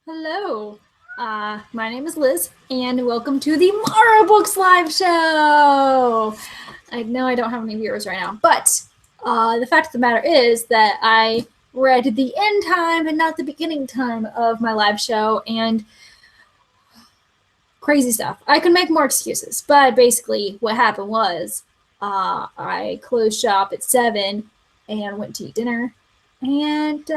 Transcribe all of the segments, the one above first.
Hello, my name is Liz, and welcome to the Mara Books live show. I know I don't have any viewers right now, but the fact of the matter is that I read the end time and not the beginning time of my live show, and crazy stuff. I can make more excuses, but basically, what happened was I closed shop at 7 and went to eat dinner and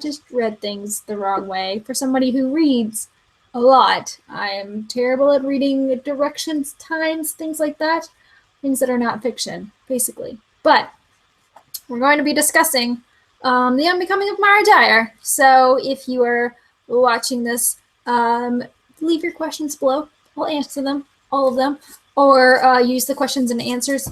just read things the wrong way. For somebody who reads a lot, I'm terrible at reading directions, times, things like that. Things that are not fiction, basically. But we're going to be discussing The Unbecoming of Mara Dyer. So if you are watching this, leave your questions below. I'll answer them, all of them, or use the questions and answers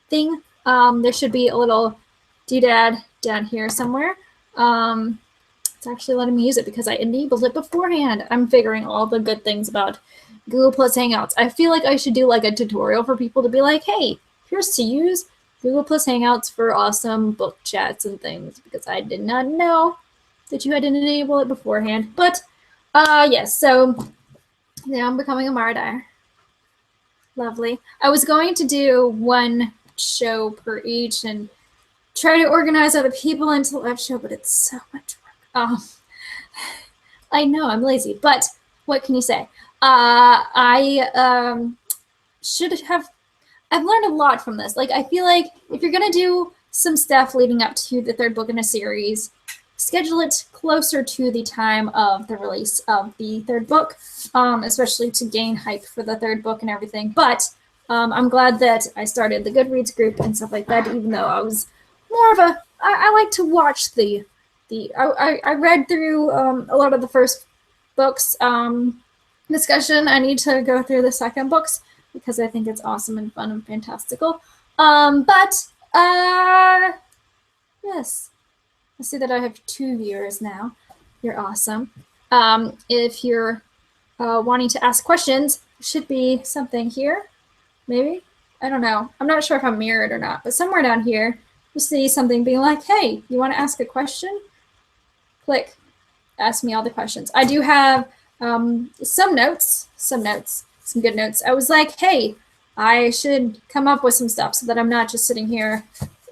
thing. There should be a little doodad down here somewhere. It's actually letting me use it because I enabled it beforehand. I'm figuring all the good things about Google Plus Hangouts. I feel like I should do like a tutorial for people to be like, hey, here's to use Google Plus Hangouts for awesome book chats and things, because I did not know that you had to enable it beforehand. But yes, so now I'm becoming a Mara Dyer. Lovely. I was going to do one show per each and try to organize other people into the live show, but it's so much work. I know, I'm lazy, but what can you say? I should have. I've learned a lot from this. Like, I feel like if you're gonna do some stuff leading up to the third book in a series, schedule it closer to the time of the release of the third book, especially to gain hype for the third book and everything. But I'm glad that I started the Goodreads group and stuff like that, even though I was more of a. I like to watch I read through a lot of the first books discussion. I need to go through the second books because I think it's awesome and fun and fantastical. But yes, I see that I have 2 viewers now. You're awesome. If you're wanting to ask questions, should be something here, maybe. I don't know. I'm not sure if I'm mirrored or not, but somewhere down here, you see something being like, hey, you want to ask a question? Click, ask me all the questions. I do have some good notes. I was like, hey, I should come up with some stuff so that I'm not just sitting here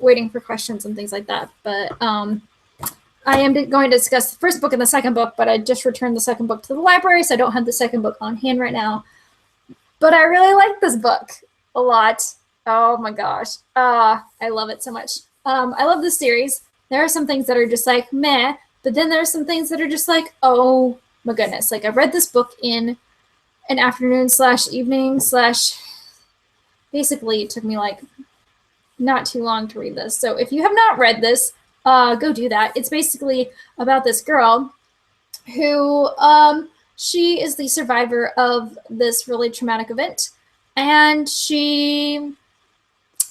waiting for questions and things like that. But I am going to discuss the first book and the second book, but I just returned the second book to the library, so I don't have the second book on hand right now. But I really like this book a lot. Oh my gosh. I love it so much. I love this series. There are some things that are just like meh, but then there are some things that are just like, oh my goodness. Like, I read this book in an afternoon / evening / basically it took me like not too long to read this. So if you have not read this, go do that. It's basically about this girl who she is the survivor of this really traumatic event, and she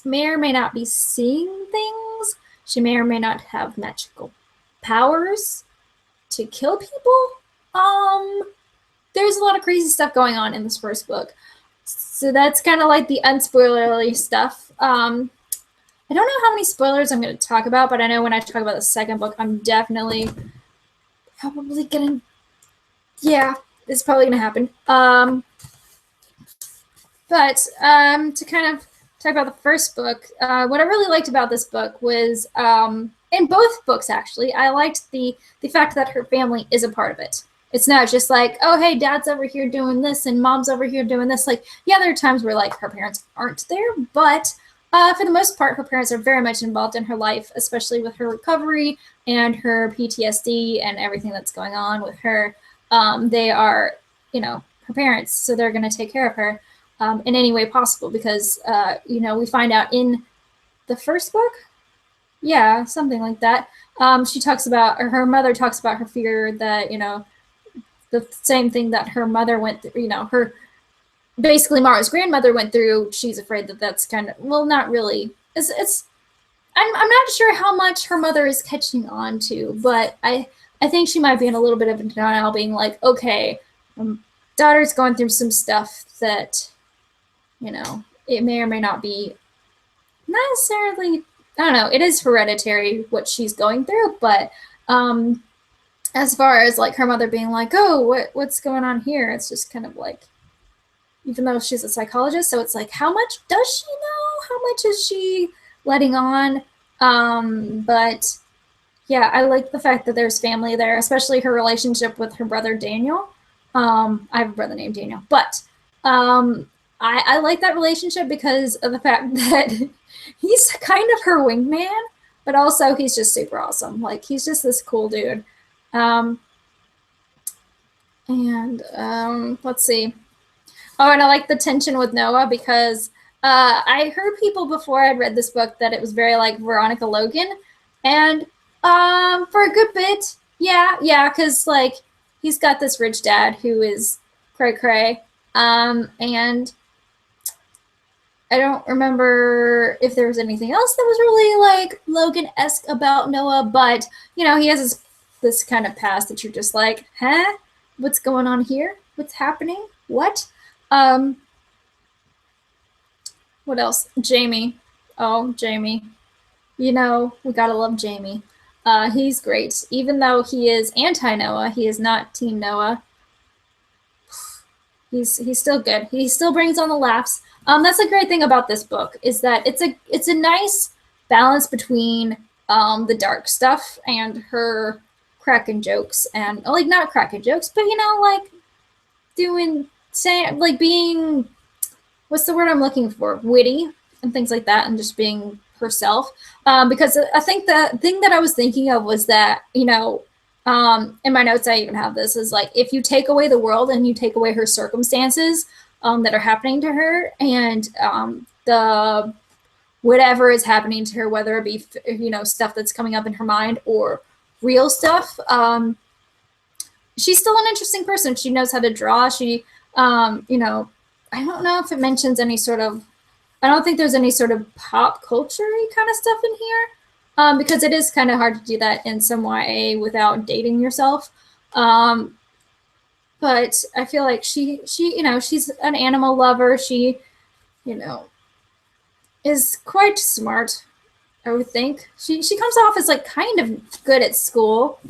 may or may not be seeing things. She may or may not have magical powers to kill people. There's a lot of crazy stuff going on in this first book. So that's kind of like the unspoilerly stuff. I don't know how many spoilers I'm going to talk about, but I know when I talk about the second book, I'm definitely probably going to, yeah, it's probably going to happen. But to kind of talk about the first book, what I really liked about this book was, in both books actually, I liked the fact that her family is a part of it. It's not just like, oh, hey, dad's over here doing this and mom's over here doing this. Like, yeah, there are times where like her parents aren't there, but for the most part, her parents are very much involved in her life, especially with her recovery and her PTSD and everything that's going on with her. They are, her parents, so they're going to take care of her in any way possible because, we find out in the first book, yeah, something like that. She talks about, or her mother talks about her fear that, the same thing that her mother went through, basically Mara's grandmother went through. She's afraid that that's kind of, well, not really. I'm not sure how much her mother is catching on to, but I think she might be in a little bit of denial, being like, okay, daughter's going through some stuff that, it may or may not be not necessarily, I don't know, it is hereditary what she's going through, but as far as like her mother being like, oh, what's going on here? It's just kind of like, even though she's a psychologist, so it's like, how much does she know? How much is she letting on? But yeah, I like the fact that there's family there, especially her relationship with her brother Daniel. I have a brother named Daniel, but I like that relationship because of the fact that he's kind of her wingman, but also he's just super awesome. Like he's just this cool dude. Um, and let's see. Oh, and I like the tension with Noah because I heard people before I'd read this book that it was very like Veronica Logan, and for a good bit, yeah, because like he's got this rich dad who is cray cray, and I don't remember if there was anything else that was really like Logan-esque about Noah, but you know he has this kind of past that you're just like, huh, what's going on here? What's happening? What? Um, what else? Jamie. Oh, Jamie. You know, we gotta love Jamie. He's great. Even though he is anti-Noah, he is not Team Noah. He's still good. He still brings on the laughs. That's a great thing about this book is that it's a nice balance between the dark stuff and her cracking jokes and like not cracking jokes, but you know, like doing saying like being what's the word I'm looking for? Witty and things like that, and just being herself. Because I think the thing that I was thinking of was that, you know, in my notes, I even have this is like, if you take away the world and you take away her circumstances that are happening to her and the whatever is happening to her, whether it be, you know, stuff that's coming up in her mind or real stuff, she's still an interesting person. She knows how to draw. She, you know, I don't know if it mentions any sort of, I don't think there's any sort of pop culture kind of stuff in here because it is kind of hard to do that in some YA without dating yourself. But I feel like you know, she's an animal lover. She, you know, is quite smart. I would think she comes off as like kind of good at school.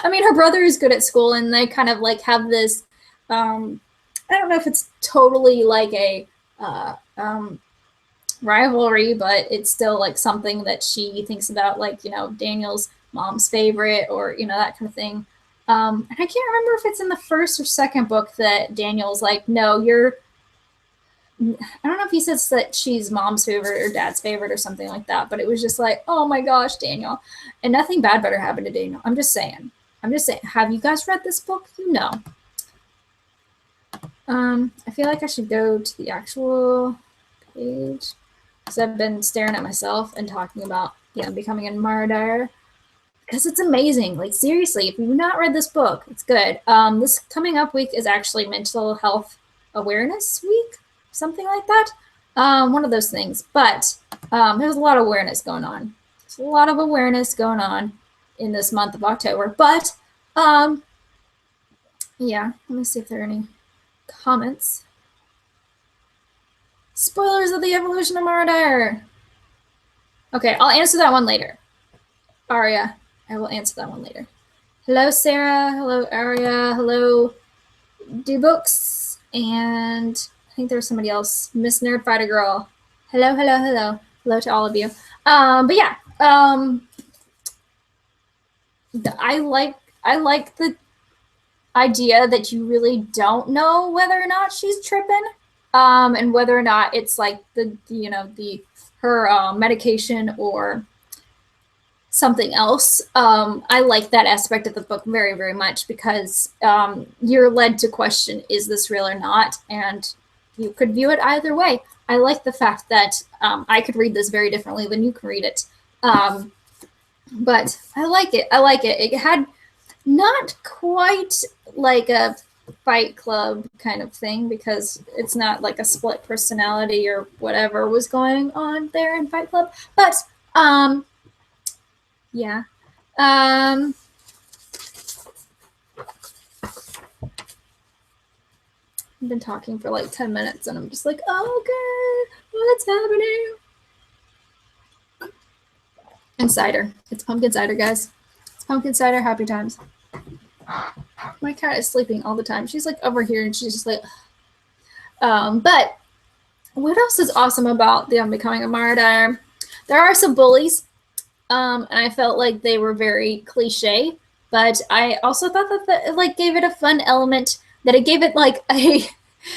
I mean, her brother is good at school, and they kind of like have this. I don't know if it's totally like a rivalry, but it's still like something that she thinks about, like, you know, Daniel's mom's favorite or, you know, that kind of thing. And I can't remember if it's in the first or second book that Daniel's like, no, you're, I don't know if he says that she's mom's favorite or dad's favorite or something like that, but it was just like, oh my gosh, Daniel. And nothing bad better happened to Daniel. I'm just saying. Have you guys read this book? You know. I feel like I should go to the actual page because I've been staring at myself and talking about, you know, becoming a Marauder because it's amazing. Like seriously, if you've not read this book, it's good. This coming up week is actually Mental Health Awareness Week, something like that. One of those things. But there's a lot of awareness going on. There's a lot of awareness going on in this month of October. But yeah, let me see if there are any comments. Spoilers of the evolution of Marauder. Okay, I'll answer that one later. Aria, I will answer that one later. Hello, Sarah. Hello, Aria. Hello, Dubooks. And I think there's somebody else. Miss Nerd Fighter Girl. Hello, hello, hello. Hello to all of you. But yeah, I like the idea that you really don't know whether or not she's tripping, and whether or not it's like her medication or something else. I like that aspect of the book very, very much because you're led to question, is this real or not? And you could view it either way. I like the fact that I could read this very differently than you can read it. But I like it. It had not quite like a Fight Club kind of thing because it's not like a split personality or whatever was going on there in Fight Club. But yeah. I've been talking for like 10 minutes and I'm just like, okay, what's happening? And cider. It's pumpkin cider, guys. It's pumpkin cider, happy times. My cat is sleeping all the time. She's like over here and she's just like, but what else is awesome about the Unbecoming of Mara? There are some bullies, and I felt like they were very cliche, but I also thought that it like gave it a fun element, that it gave it like a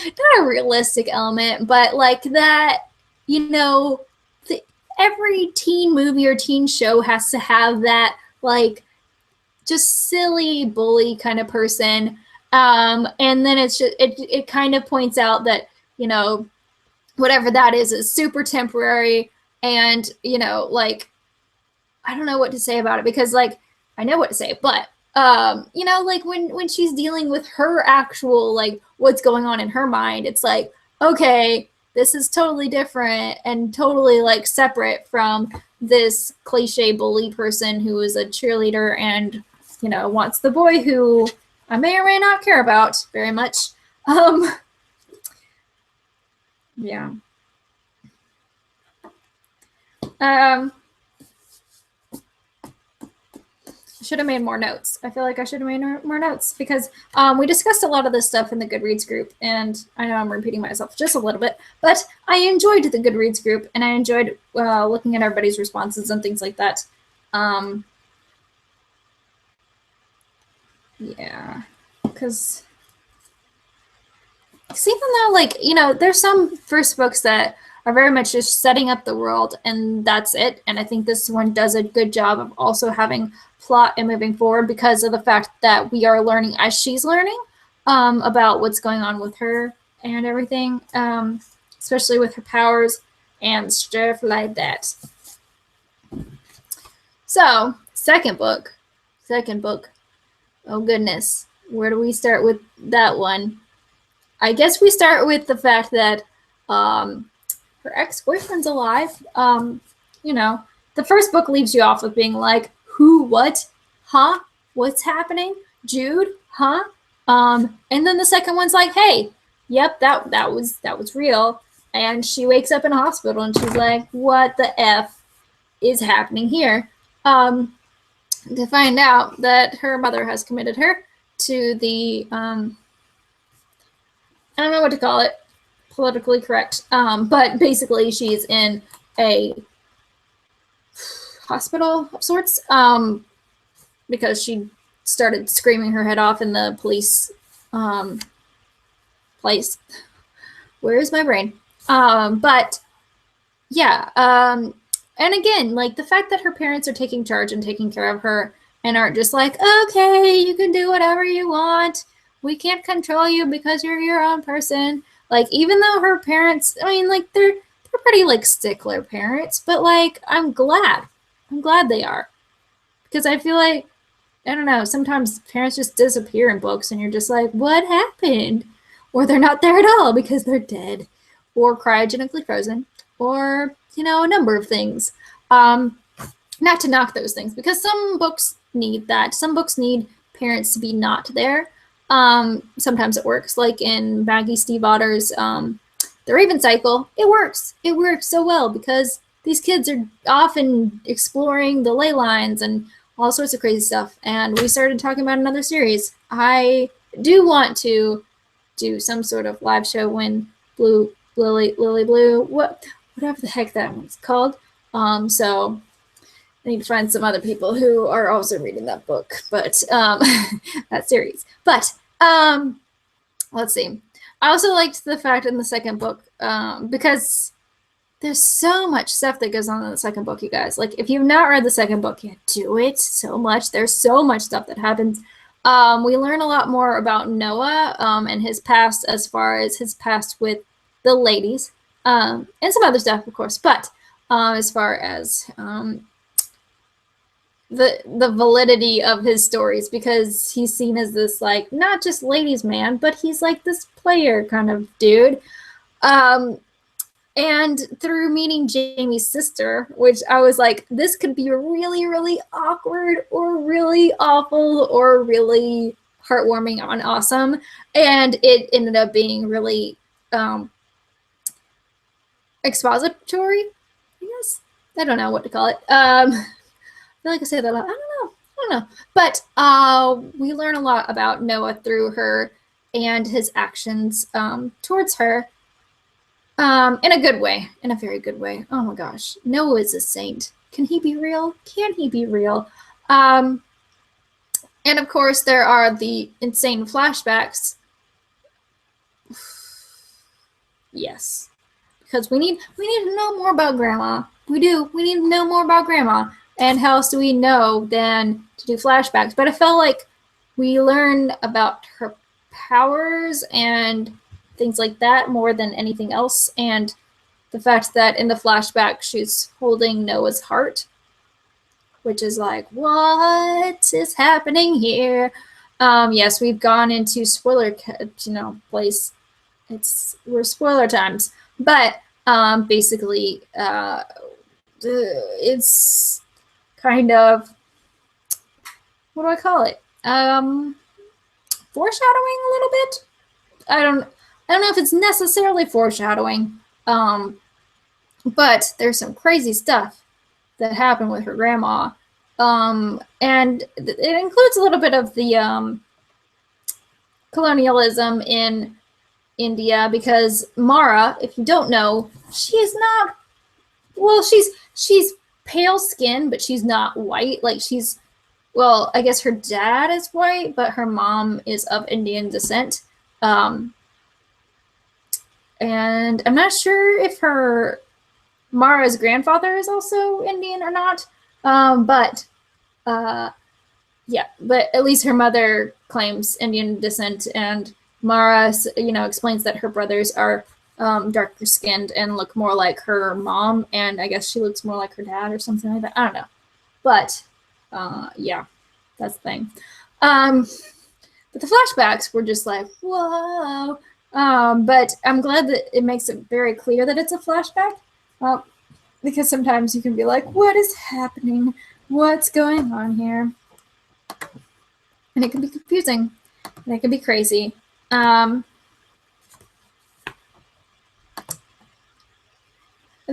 not a realistic element, but like that, you know, every teen movie or teen show has to have that like just silly bully kind of person. And then it's just it kind of points out that, you know, whatever that is super temporary, and you know, like I don't know what to say about it, because like I know what to say, but you know, like when she's dealing with her actual like what's going on in her mind, it's like, okay, this is totally different and totally like separate from this cliche bully person who is a cheerleader and, you know, wants the boy who I may or may not care about very much. Yeah. Should have made more notes. I feel like I should have made more notes, because we discussed a lot of this stuff in the Goodreads group, and I know I'm repeating myself just a little bit, but I enjoyed the Goodreads group, and I enjoyed looking at everybody's responses and things like that. Yeah, because even though, like, you know, there's some first books that are very much just setting up the world and that's it, and I think this one does a good job of also having plot and moving forward, because of the fact that we are learning as she's learning about what's going on with her and everything, especially with her powers and stuff like that. So, second book. Oh goodness, where do we start with that one? I guess we start with the fact that her ex-boyfriend's alive. You know, the first book leaves you off with being like, who, what, huh, what's happening, Jude, huh? And then the second one's like, hey, yep, that was real. And she wakes up in a hospital and she's like, what the F is happening here? To find out that her mother has committed her to the I don't know what to call it, politically correct, but basically she's in a hospital of sorts, because she started screaming her head off in the police place. Where is my brain? But yeah, and again, like the fact that her parents are taking charge and taking care of her and aren't just like, okay, you can do whatever you want, we can't control you because you're your own person. Like, even though her parents, I mean, like they're pretty like stickler parents, but like I'm glad they are, because I feel like, I don't know, sometimes parents just disappear in books and you're just like, what happened? Or they're not there at all because they're dead or cryogenically frozen, or, you know, a number of things. Not to knock those things, because some books need that. Some books need parents to be not there. Sometimes it works, like in Maggie Stiefvater's The Raven Cycle. It works so well because these kids are often exploring the ley lines and all sorts of crazy stuff. And we started talking about another series. I do want to do some sort of live show when Lily Blue, whatever the heck that one's called. So I need to find some other people who are also reading that book, but that series. But let's see. I also liked the fact in the second book, because there's so much stuff that goes on in the second book, you guys. Like, if you've not read the second book yet, do it so much. There's so much stuff that happens. We learn a lot more about Noah and his past, as far as his past with the ladies, and some other stuff, of course. But as far as the validity of his stories, because he's seen as this, like, not just ladies man, but he's like this player kind of dude. And through meeting Jamie's sister, which I was like, this could be really, really awkward or really awful or really heartwarming and awesome. And it ended up being really expository, I guess. I don't know what to call it. I feel like I say that a lot. I don't don't know. But we learn a lot about Noah through her and his actions towards her in a good way, in a very good way. Oh my gosh. Noah is a saint. Can he be real? Can he be real? And of course, there are the insane flashbacks. Yes, because we need to know more about Grandma. We do. We need to know more about Grandma. And how else do we know than to do flashbacks? But I felt like we learned about her powers and things like that more than anything else. And the fact that in the flashback she's holding Noah's heart, which is like, what is happening here? Yes, we've gone into spoiler, place. We're spoiler times, but basically, it's kind of, what do I call it? Foreshadowing a little bit. I don't know if it's necessarily foreshadowing, but there's some crazy stuff that happened with her grandma, and it includes a little bit of the colonialism in India, because Mara, if you don't know, she is not, well, she's pale skin, but she's not white. Like, she's, well, I guess her dad is white, but her mom is of Indian descent. And I'm not sure if Mara's grandfather is also Indian or not. But at least her mother claims Indian descent, and Mara, explains that her brothers are darker skinned and look more like her mom, and I guess she looks more like her dad or something like that. I don't know. But that's the thing. But the flashbacks were just like, whoa. But I'm glad that it makes it very clear that it's a flashback. Because sometimes you can be like, what is happening? What's going on here? And it can be confusing. And it can be crazy. I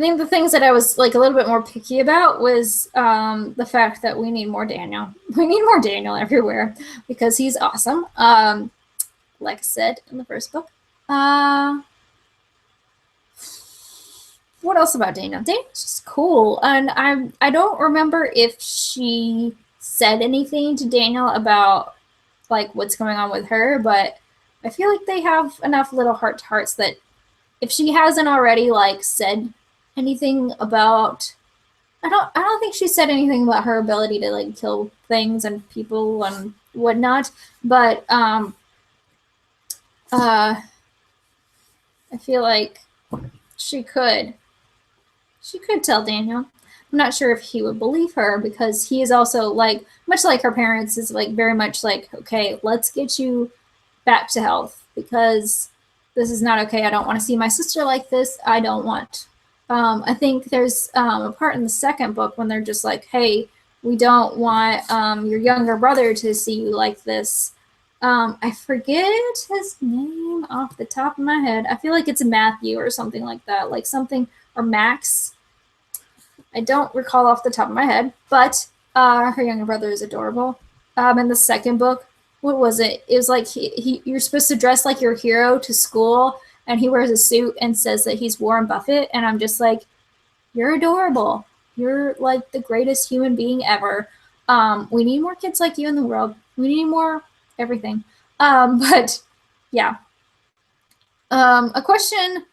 think the things that I was like a little bit more picky about was the fact that we need more Daniel. We need more Daniel everywhere because he's awesome. Like I said in the first book. What else about Daniel? Daniel's just cool. And I don't remember if she said anything to Daniel about like what's going on with her, but I feel like they have enough little heart-to-hearts that if she hasn't already like said anything about, I don't think she said anything about her ability to like kill things and people and whatnot, but I feel like she could tell Daniel. I'm not sure if he would believe her because he is also like, much like her parents, is like very much like, okay, let's get you back to health because this is not okay. I don't want to see my sister like this. I don't want. I think there's a part in the second book when they're just like, hey, we don't want your younger brother to see you like this. I forget his name off the top of my head. I feel like it's Matthew or something like that, like something, or Max. I don't recall off the top of my head, but her younger brother is adorable. In the second book, what was it? It was like you're supposed to dress like your hero to school, and he wears a suit and says that he's Warren Buffett, and I'm just like, you're adorable. You're like the greatest human being ever. We need more kids like you in the world. We need more everything. But yeah. A question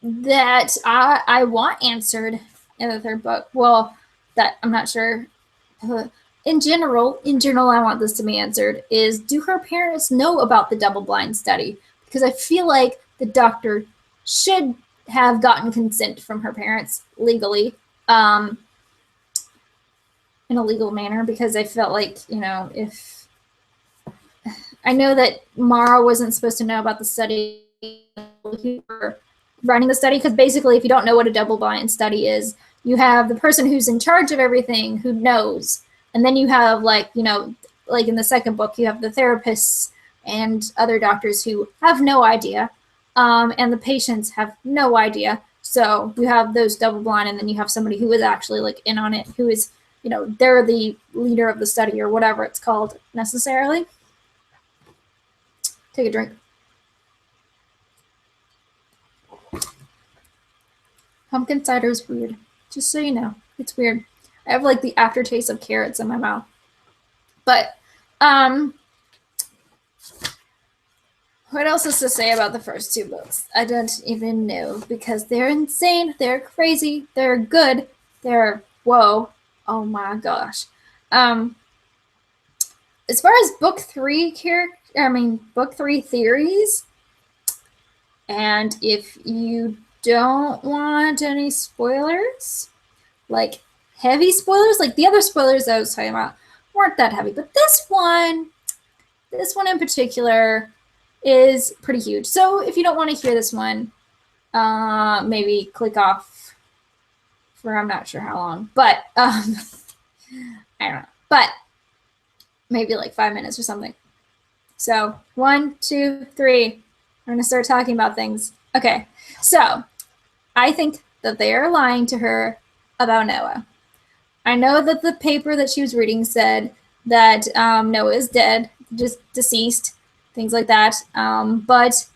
that I want answered in the third book. Well, that I'm not sure. In general, I want this to be answered is, do her parents know about the double-blind study? Because I feel like the doctor should have gotten consent from her parents legally, in a legal manner, because I felt like, if I know that Mara wasn't supposed to know about the study running the study, because basically if you don't know what a double-blind study is, you have the person who's in charge of everything who knows, and then you have like in the second book you have the therapists and other doctors who have no idea, and the patients have no idea. So you have those double blind, and then you have somebody who is actually like in on it, who is you know, they're the leader of the study or whatever it's called necessarily. Take a drink. Pumpkin cider is weird. Just so you know, it's weird. I have like the aftertaste of carrots in my mouth. But what else is to say about the first two books? I don't even know because they're insane, they're crazy, they're good, they're whoa, oh my gosh. As far as book three theories, and if you don't want any spoilers, like heavy spoilers, like the other spoilers I was talking about weren't that heavy, but this one in particular is pretty huge. So if you don't want to hear this one, maybe click off for I'm not sure how long, but I don't know, but maybe like 5 minutes or something. So 1, 2, 3, I'm gonna start talking about things. Okay, so I think that they are lying to her about Noah. I know that the paper that she was reading said that Noah is dead, just deceased, things like that. But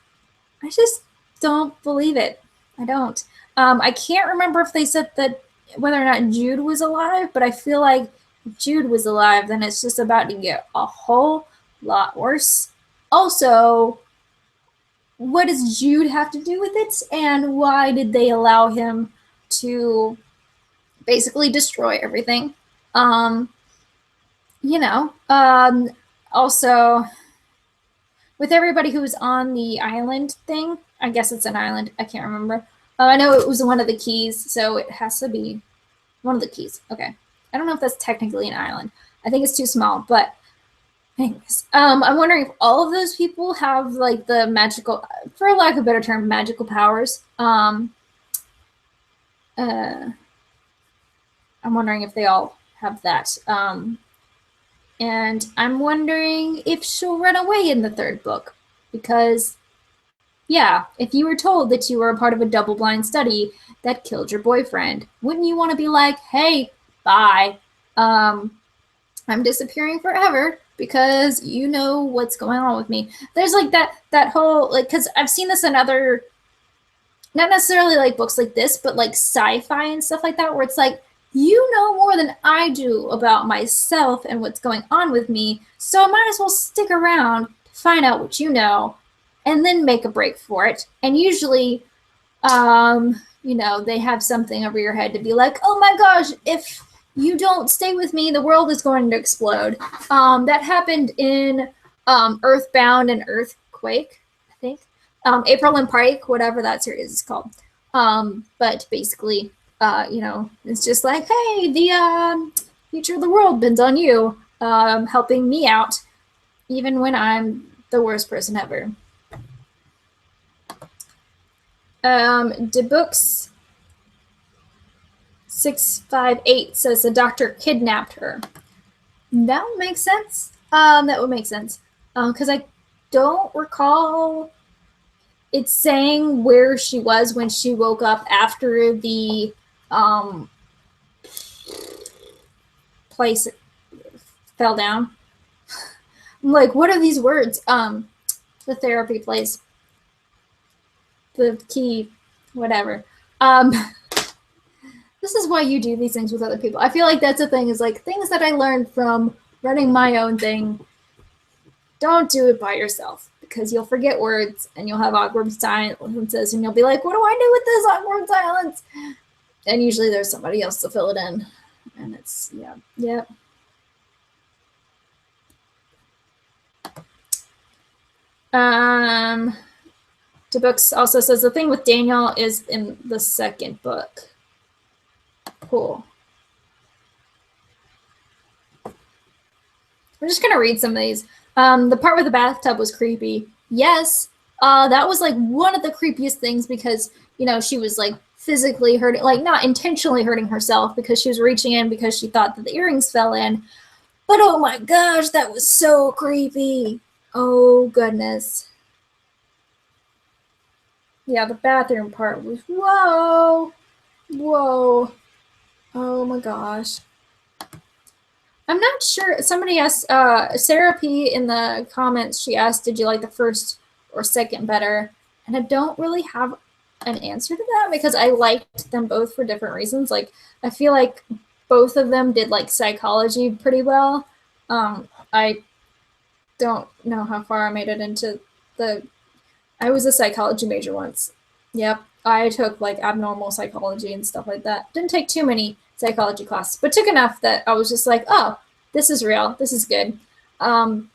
I just don't believe it. I don't. I can't remember if they said that whether or not Jude was alive, but I feel like if Jude was alive, then it's just about to get a whole lot worse. Also, what does Jude have to do with it, and why did they allow him to basically destroy everything? You know, also with everybody who was on the island thing, I guess it's an island, I can't remember. I know it was one of the keys, so it has to be one of the keys. Okay. I don't know if that's technically an island. I think it's too small, but anyways, I'm wondering if all of those people have like the magical, for lack of a better term, magical powers. I'm wondering if they all have that. And I'm wondering if she'll run away in the third book. Because, yeah, if you were told that you were a part of a double-blind study that killed your boyfriend, wouldn't you want to be like, hey, bye, I'm disappearing forever because you know what's going on with me. There's like that whole, like, because I've seen this in other, not necessarily like books like this, but like sci-fi and stuff like that, where it's like, you know more than I do about myself and what's going on with me, so I might as well stick around to find out what you know and then make a break for it. And usually, you know, they have something over your head to be like, oh my gosh, if you don't stay with me, the world is going to explode. That happened in Earthbound and Earthquake, I think. April and Pike, whatever that series is called. But basically, you know, it's just like, hey, the future of the world depends on you helping me out, even when I'm the worst person ever. The books 658 says the doctor kidnapped her. That would make sense. That would make sense. Because I don't recall it saying where she was when she woke up after the place fell down. I'm like, what are these words? The therapy place. The key, whatever. This is why you do these things with other people. I feel like that's the thing, is like things that I learned from running my own thing. Don't do it by yourself because you'll forget words and you'll have awkward silences and you'll be like, what do I do with this awkward silence? And usually there's somebody else to fill it in. And it's, yeah. The books also says the thing with Daniel is in the second book. Cool. I'm just gonna read some of these. The part with the bathtub was creepy. Yes, that was like one of the creepiest things because, you know, she was like physically hurting, like not intentionally hurting herself because she was reaching in because she thought that the earrings fell in. But oh my gosh, that was so creepy. Oh goodness. Yeah, the bathroom part was whoa. Oh my gosh. I'm not sure. Somebody asked, Sarah P in the comments, she asked, did you like the first or second better? And I don't really have an answer to that because I liked them both for different reasons. Like, I feel like both of them did like psychology pretty well. I don't know how far I made it into the. I was a psychology major once. Yep. I took like abnormal psychology and stuff like that. Didn't take too many psychology classes, but took enough that I was just like, oh, this is real. This is good. And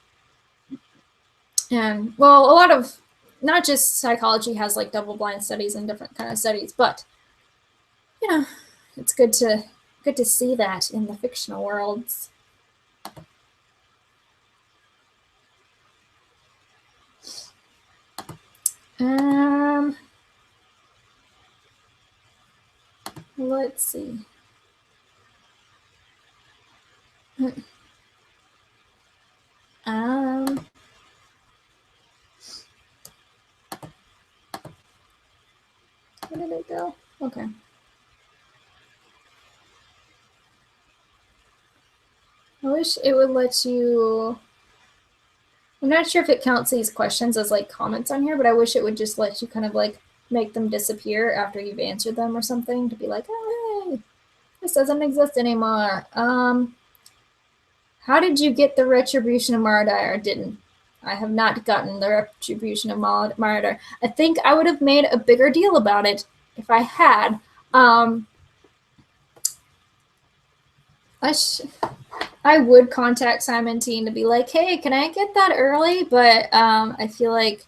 well, a lot of not just psychology has like double blind studies and different kind of studies, but you know, it's good to see that in the fictional worlds. Let's see. Where did it go? Okay. I wish it would let you. I'm not sure if it counts these questions as like comments on here, but I wish it would just let you kind of like make them disappear after you've answered them or something to be like, oh, hey, this doesn't exist anymore. How did you get the retribution of Mardai or didn't? I have not gotten the retribution of Mardai. I think I would have made a bigger deal about it if I had. I would contact Simon Teen to be like, hey, can I get that early? But I feel like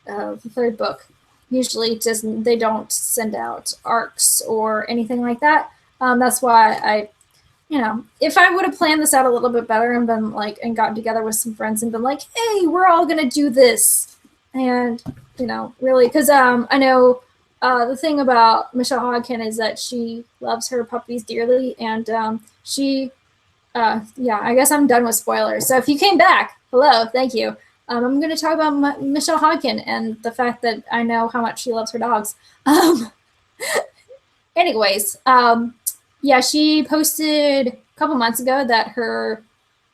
the third book usually doesn't. They don't send out arcs or anything like that. That's why I, if I would have planned this out a little bit better and been like and gotten together with some friends and been like, hey, we're all gonna do this, and really, because I know the thing about Michelle Hodkin is that she loves her puppies dearly, and she yeah, I guess I'm done with spoilers. So if you came back, hello, thank you. I'm going to talk about Michelle Hodkin and the fact that I know how much she loves her dogs. Anyways, yeah, she posted a couple months ago that her, I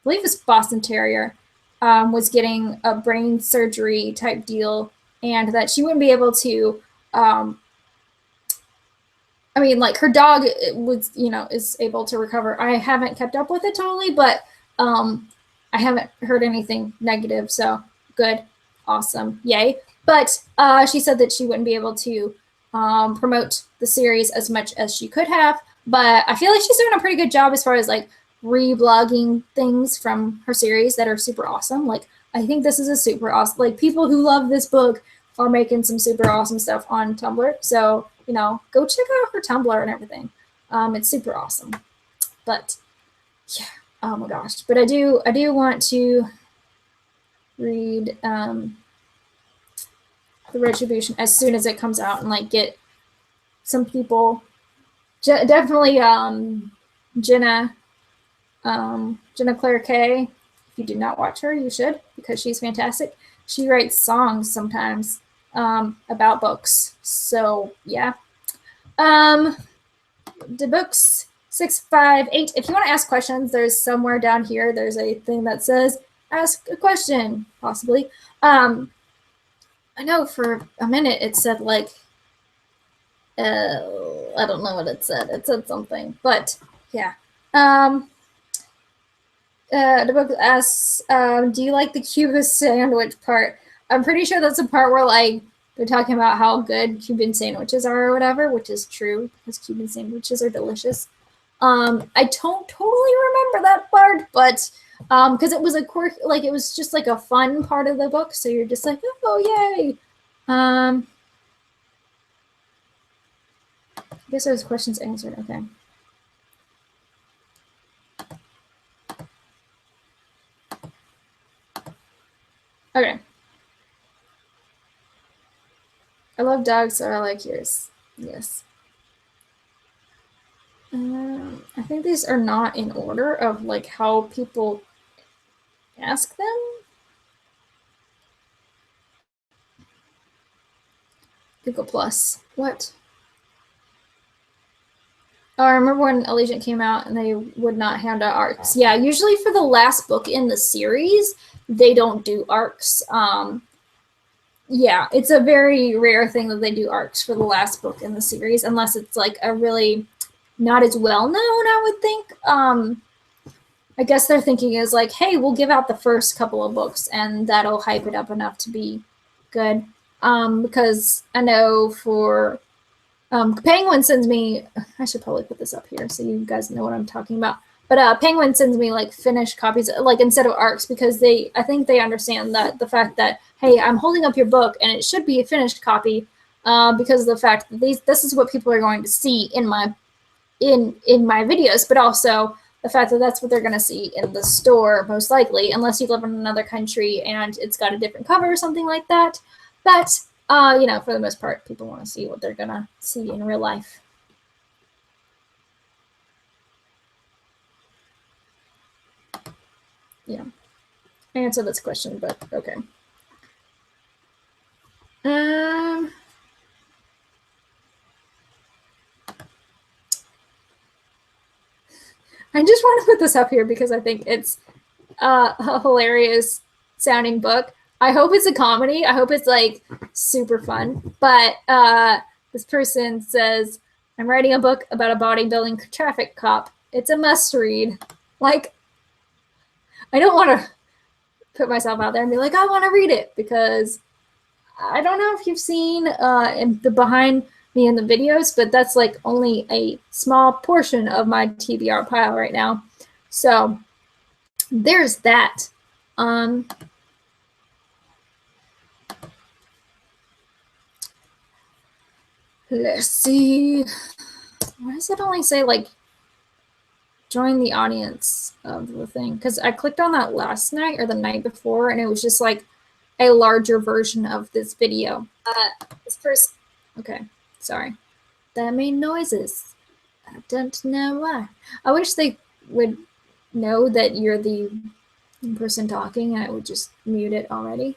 believe it's Boston Terrier, was getting a brain surgery type deal, and that she wouldn't be able to. I mean, like her dog was, is able to recover. I haven't kept up with it totally, but I haven't heard anything negative. So good, awesome, yay. But she said that she wouldn't be able to promote the series as much as she could have. But I feel like she's doing a pretty good job as far as like reblogging things from her series that are super awesome. Like I think this is a super awesome. Like people who love this book are making some super awesome stuff on Tumblr. So go check out her Tumblr and everything. It's super awesome. But yeah, oh my gosh. But I do want to read the Retribution as soon as it comes out and like get some people. Definitely Jenna Claire K. If you do not watch her, you should, because she's fantastic. She writes songs sometimes about books. So yeah. The books 658. If you want to ask questions, there's somewhere down here. There's a thing that says ask a question, possibly. I know for a minute it said like I don't know what it said. It said something, but yeah. The book asks, do you like the Cuban sandwich part? I'm pretty sure that's the part where like they're talking about how good Cuban sandwiches are or whatever, which is true because Cuban sandwiches are delicious. I don't totally remember that part, but because it was a quirk, like it was just like a fun part of the book, so you're just like, oh yay. I guess those questions answered. Okay. Okay. I love dogs, so I like yours. Yes. I think these are not in order of like how people ask them. Google Plus. What? I remember when Allegiant came out and they would not hand out arcs. Yeah, usually for the last book in the series, they don't do arcs. Yeah, it's a very rare thing that they do arcs for the last book in the series, unless it's like a really not as well known, I would think. I guess their thinking is like, hey, we'll give out the first couple of books and that'll hype it up enough to be good. Because I know for Penguin sends me, I should probably put this up here so you guys know what I'm talking about. But Penguin sends me like finished copies, like instead of arcs, because I think they understand that the fact that, hey, I'm holding up your book and it should be a finished copy, because of the fact that this is what people are going to see in my videos, but also the fact that that's what they're going to see in the store most likely, unless you live in another country and it's got a different cover or something like that. But you know, for the most part, people want to see what they're going to see in real life. Yeah. I answered this question, but okay. I just want to put this up here because I think it's a hilarious sounding book. I hope it's a comedy. I hope it's like super fun. But this person says, I'm writing a book about a bodybuilding traffic cop. It's a must read. Like, I don't want to put myself out there and be like, I want to read it, because I don't know if you've seen the behind me in the videos, but that's like only a small portion of my TBR pile right now. So there's that. Let's see. Why does it only say like join the audience of the thing? Because I clicked on that last night or the night before, and it was just like a larger version of this video. This first, okay, sorry. That made noises. I don't know why. I wish they would know that you're the person talking and I would just mute it already.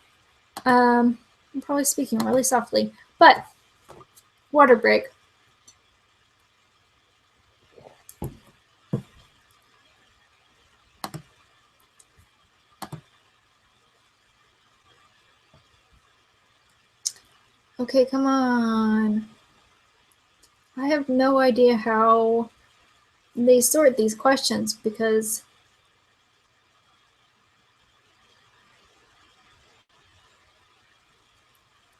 I'm probably speaking really softly, but water break. Okay, come on. I have no idea how they sort these questions, because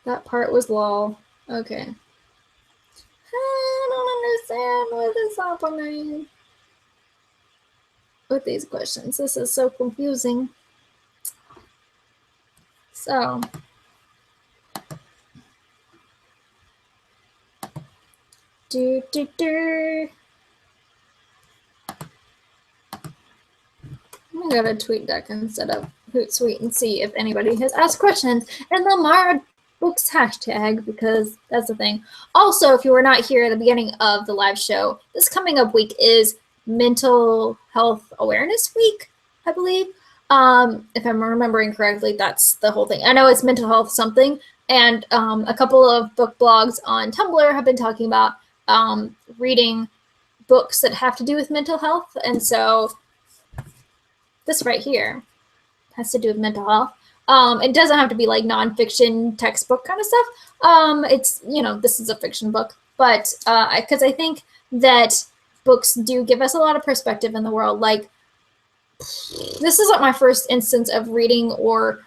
that part was lol. Okay. I don't understand what is happening with these questions. This is so confusing. So I'm gonna go to TweetDeck instead of Hootsuite and see if anybody has asked questions in the Mara Books hashtag, because that's the thing. Also, if you were not here at the beginning of the live show, this coming up week is Mental Health Awareness Week, I believe. If I'm remembering correctly, that's the whole thing. I know it's mental health something, and a couple of book blogs on Tumblr have been talking about reading books that have to do with mental health, and so this right here has to do with mental health. It doesn't have to be like nonfiction textbook kind of stuff. It's, you know, this is a fiction book, but because I think that books do give us a lot of perspective in the world. Like, this isn't my first instance of reading or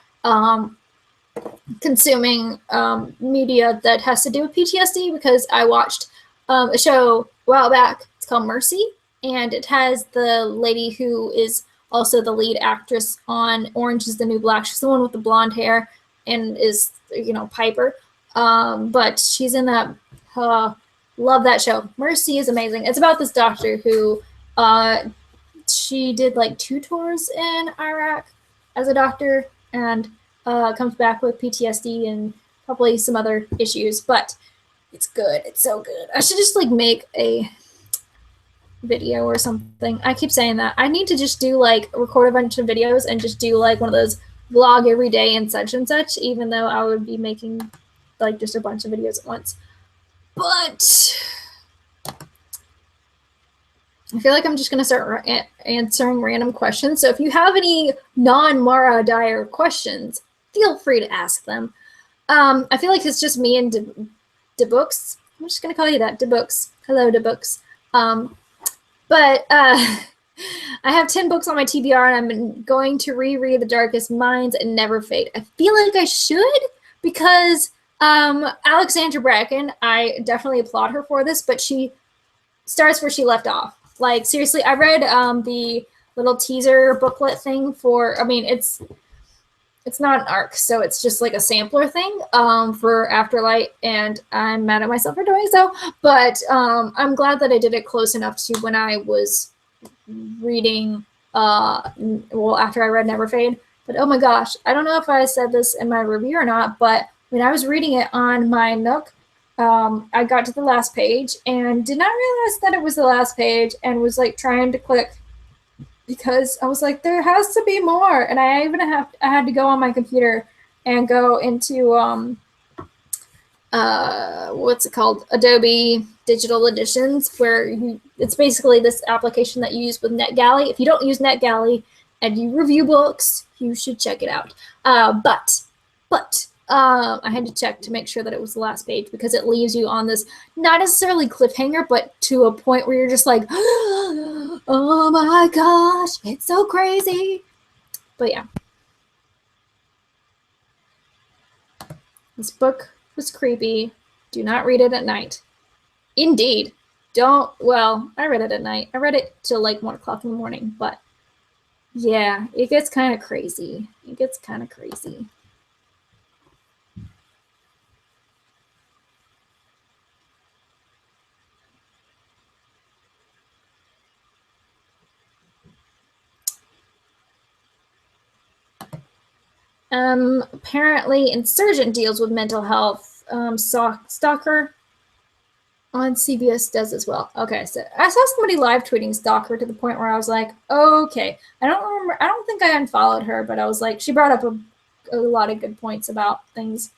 consuming media that has to do with PTSD, because I watched a show a while back. It's called Mercy, and it has the lady who is also the lead actress on Orange is the New Black. She's the one with the blonde hair and is, you know, Piper. But she's in that. Love that show. Mercy is amazing. It's about this doctor who she did like 2 tours in Iraq as a doctor, and comes back with PTSD and probably some other issues. But it's good. It's so good. I should just like make a video or something. I keep saying that. I need to just do like record a bunch of videos and just do like one of those vlog every day and such, even though I would be making like just a bunch of videos at once. But I feel like I'm just going to start answering random questions. So if you have any non-Mara Dyer questions, feel free to ask them. I feel like it's just me and DeBooks. I'm just going to call you that, DeBooks. Hello, DeBooks. But I have 10 books on my TBR, and I'm going to reread The Darkest Minds and Never Fade. I feel like I should, because Alexandra Bracken, I definitely applaud her for this, but she starts where she left off. Like, seriously, I read the little teaser booklet thing for, I mean, it's not an arc, so it's just like a sampler thing for Afterlight, and I'm mad at myself for doing so, but I'm glad that I did it close enough to when I was reading, well, after I read Never Fade. But oh my gosh, I don't know if I said this in my review or not, but when I was reading it on my Nook, I got to the last page and did not realize that it was the last page, and was like trying to click because I was like, there has to be more. And I even had to go on my computer and go into what's it called, Adobe Digital Editions, where it's basically this application that you use with NetGalley. If you don't use NetGalley and you review books, you should check it out. But I had to check to make sure that it was the last page, because it leaves you on this not necessarily cliffhanger, but to a point where you're just like, oh my gosh, it's so crazy. But yeah, this book was creepy. Do not read it at night. Indeed. Don't, well, I read it at night. I read it till like 1 o'clock in the morning, but yeah, it gets kind of crazy. It gets kind of crazy. Apparently Insurgent deals with mental health. Stalker on CBS does as well. Okay, so I saw somebody live tweeting Stalker to the point where I was like, okay. I don't think I unfollowed her, but I was like, she brought up a lot of good points about things.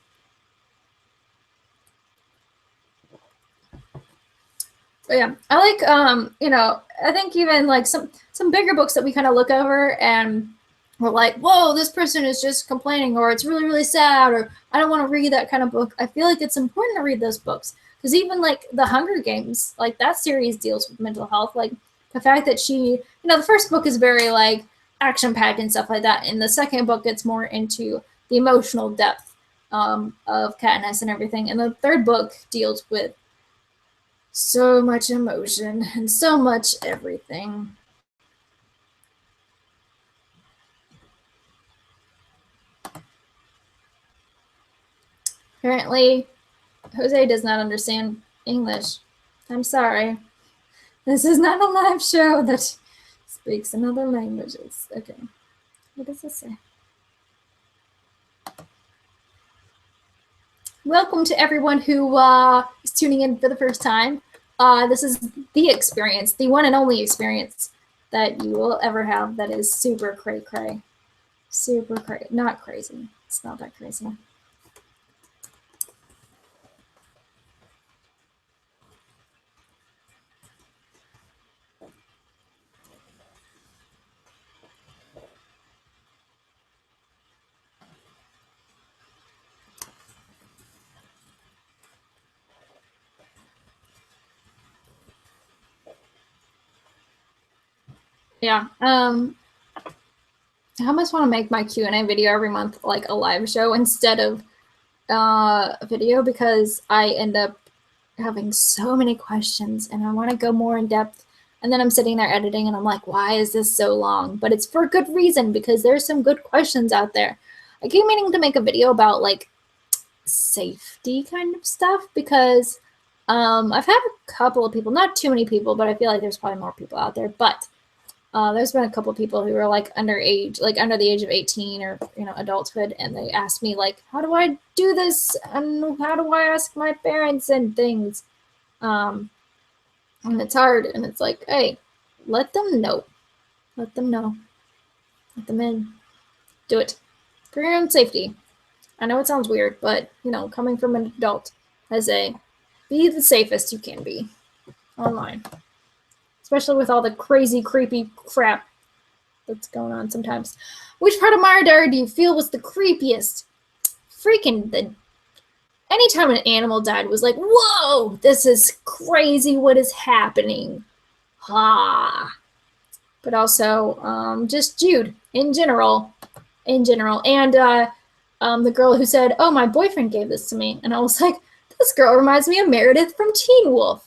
But yeah, I like, I think even like some bigger books that we kind of look over and we're like, whoa, this person is just complaining, or it's really, really sad, or I don't want to read that kind of book. I feel like it's important to read those books, because even like the Hunger Games, like that series deals with mental health. Like the fact that she, the first book is very like action packed and stuff like that, and the second book gets more into the emotional depth of Katniss and everything, and the third book deals with so much emotion and so much everything. Apparently, Jose does not understand English. I'm sorry. This is not a live show that speaks in other languages. Okay. What does this say? Welcome to everyone who is tuning in for the first time. This is the experience, the one and only experience that you will ever have that is super cray-cray. Super cray. Not crazy. It's not that crazy. Yeah. I almost want to make my Q&A video every month like a live show instead of a video, because I end up having so many questions and I want to go more in depth, and then I'm sitting there editing and I'm like, why is this so long? But it's for a good reason, because there's some good questions out there. I keep meaning to make a video about like safety kind of stuff, because I've had a couple of people, not too many people, but I feel like there's probably more people out there, but there's been a couple of people who were like underage, like under the age of 18 or, adulthood. And they asked me like, how do I do this? And how do I ask my parents and things? And it's hard. And it's like, hey, let them know. Let them know. Let them in. Do it for your own safety. I know it sounds weird, but, coming from an adult, I say, be the safest you can be online. especially with all the crazy, creepy crap that's going on sometimes. Which part of Mara Diary do you feel was the creepiest? Freaking anytime an animal died was like, whoa, this is crazy. What is happening? Ha. But also just Jude in general. And the girl who said, oh, my boyfriend gave this to me. And I was like, this girl reminds me of Meredith from Teen Wolf.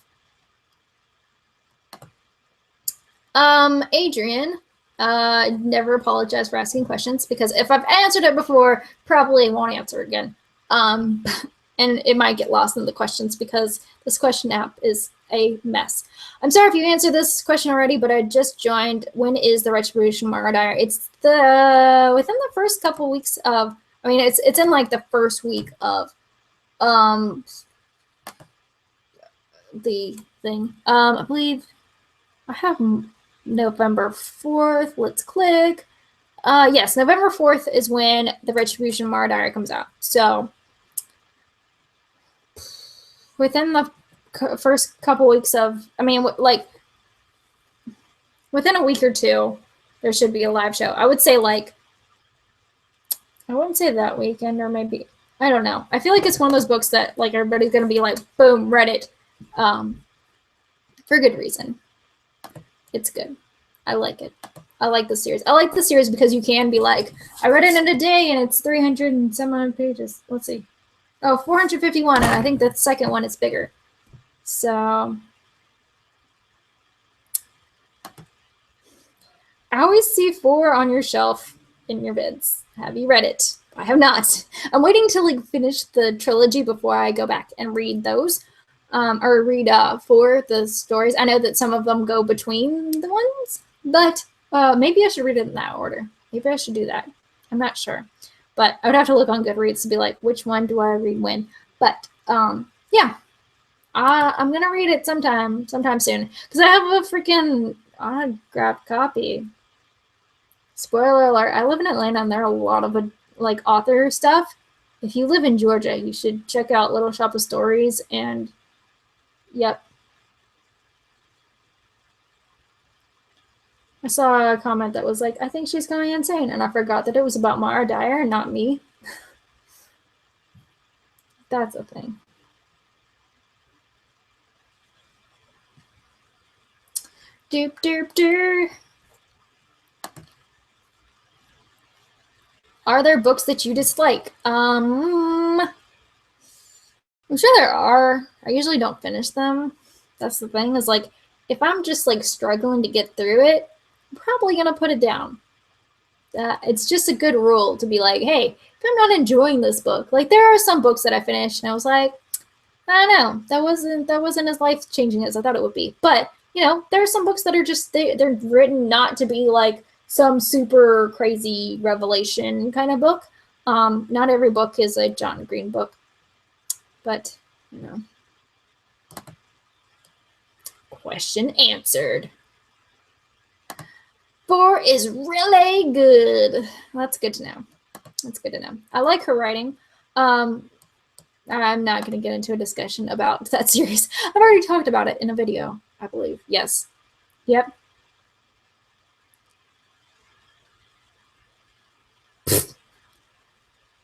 Adrian, never apologize for asking questions, because if I've answered it before, probably won't answer again. And it might get lost in the questions because this question app is a mess. I'm sorry if you answered this question already, but I just joined. When is the Retribution Mara Diary? It's within the first couple weeks of, I mean, it's in like the first week of the thing. I believe I have November 4th. Let's click. Yes, November 4th is when the Retribution Mara Diary comes out. So within the first couple weeks of, I mean, like within a week or two, there should be a live show. I would say like, I wouldn't say that weekend, or maybe, I don't know. I feel like it's one of those books that like everybody's going to be like, boom, read it, for good reason. It's good. I like it. I like the series. I like the series because you can be like, I read it in a day and it's 300 and some odd pages. Let's see. Oh, 451, and I think the second one is bigger. So I always see 4 on your shelf in your bids. Have you read it? I have not. I'm waiting to like finish the trilogy before I go back and read those, or read 4 the stories. I know that some of them go between the ones, but maybe I should read it in that order. Maybe I should do that. I'm not sure. But I would have to look on Goodreads to be like, which one do I read when? But yeah, I'm gonna read it sometime soon, because I have a freaking autographed copy. Spoiler alert: I live in Atlanta, and there are a lot of like author stuff. If you live in Georgia, you should check out Little Shop of Stories. And yep, I saw a comment that was like, I think she's going insane, and I forgot that it was about Mara Dyer and not me. That's a thing. Doop doop doop. Are there books that you dislike? I'm sure there are. I usually don't finish them. That's the thing, is like, if I'm just like struggling to get through it, I'm probably gonna put it down. It's just a good rule to be like, hey, if I'm not enjoying this book, like there are some books that I finished and I was like, I don't know, that wasn't as life changing as I thought it would be. But you know, there are some books that are just they're written not to be like some super crazy revelation kind of book. Not every book is a John Green book, but you know. Question answered. 4 is really good. That's good to know. That's good to know. I like her writing. I'm not going to get into a discussion about that series. I've already talked about it in a video, I believe. Yes. Yep.